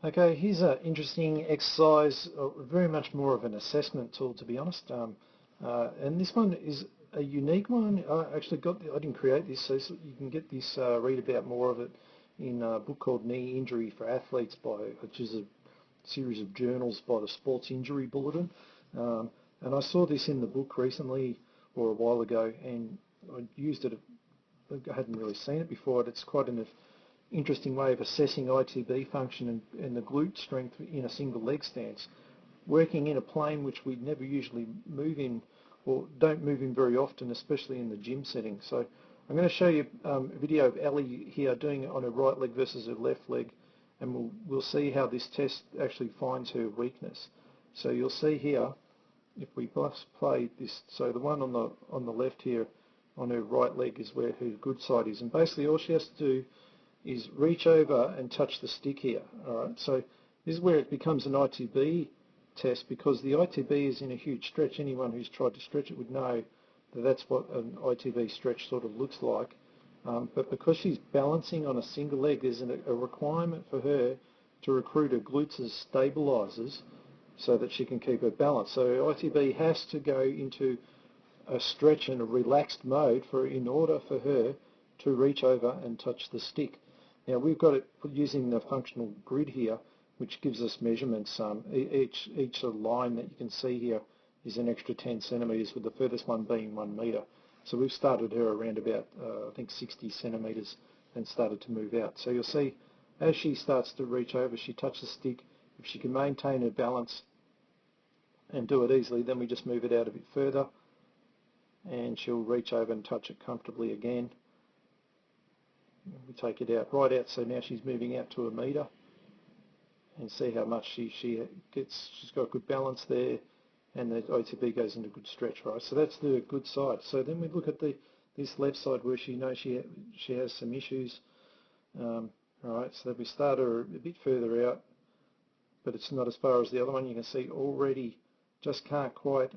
Okay, here's an interesting exercise, very much more of an assessment tool, to be honest. And this one is a unique one. I actually I didn't create this, so you can get this, read about more of it in a book called Knee Injury for Athletes, which is a series of journals by the Sports Injury Bulletin. And I saw this in the book recently, or a while ago, and I used it. I hadn't really seen it before. It's quite an interesting way of assessing ITB function and the glute strength in a single leg stance, working in a plane which we never usually move in, or don't move in very often, especially in the gym setting. So I'm going to show you a video of Ellie here doing it on her right leg versus her left leg, and we'll see how this test actually finds her weakness. So you'll see here, if we play this, so the one on the left here on her right leg is where her good side is, and basically all she has to do is reach over and touch the stick here. Alright, so this is where it becomes an ITB test, because the ITB is in a huge stretch. Anyone who's tried to stretch it would know that that's what an ITB stretch sort of looks like. But because she's balancing on a single leg, there's a requirement for her to recruit her glutes as stabilizers so that she can keep her balance. So ITB has to go into a stretch and a relaxed mode in order for her to reach over and touch the stick. Now we've got it using the functional grid here, which gives us measurements. Each line that you can see here is an extra 10 centimetres, with the furthest one being 1 metre. So we've started her around about, I think, 60 centimetres and started to move out. So you'll see as she starts to reach over, she touches the stick. If she can maintain her balance and do it easily, then we just move it out a bit further, and she'll reach over and touch it comfortably again. We take it out, right out, so now she's moving out to 1 metre, and see how much she gets. She's got good balance there, and the ITB goes into good stretch, right? So that's the good side. So then we look at this left side where she knows she has some issues. Alright, so we start her a bit further out, but it's not as far as the other one. You can see already just can't quite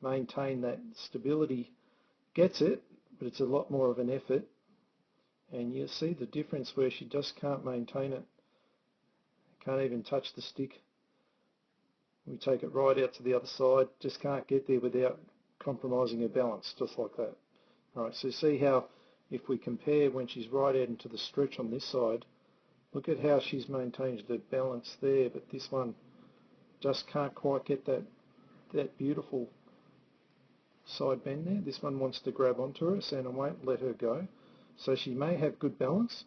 maintain that stability. Gets it, but it's a lot more of an effort. And you see the difference where she just can't maintain it. Can't even touch the stick. We take it right out to the other side, just can't get there without compromising her balance, just like that. Alright, so see how, if we compare when she's right out into the stretch on this side, look at how she's maintained the balance there, but this one just can't quite get that beautiful side bend there. This one wants to grab onto her, and I won't let her go. So she may have good balance,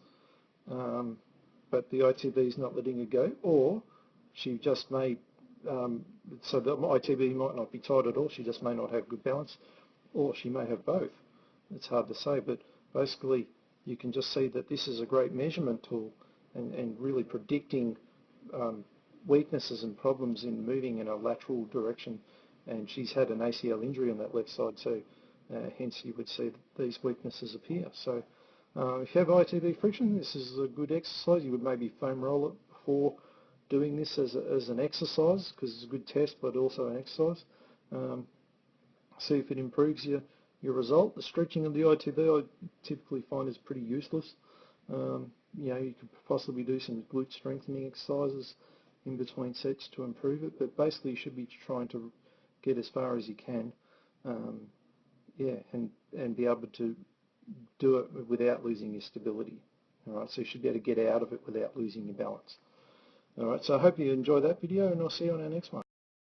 but the ITB is not letting her go, or she just may, so the ITB might not be tight at all, she just may not have good balance, or she may have both. It's hard to say, but basically you can just see that this is a great measurement tool and really predicting weaknesses and problems in moving in a lateral direction. And she's had an ACL injury on that left side, so hence you would see these weaknesses appear. So if you have ITB friction, this is a good exercise. You would maybe foam roll it before doing this as an exercise, because it's a good test, but also an exercise. See if it improves your result. The stretching of the ITB I typically find is pretty useless. You could possibly do some glute strengthening exercises in between sets to improve it, but basically you should be trying to get as far as you can, and be able to do it without losing your stability. Alright, so you should be able to get out of it without losing your balance. Alright, so I hope you enjoy that video, and I'll see you on our next one.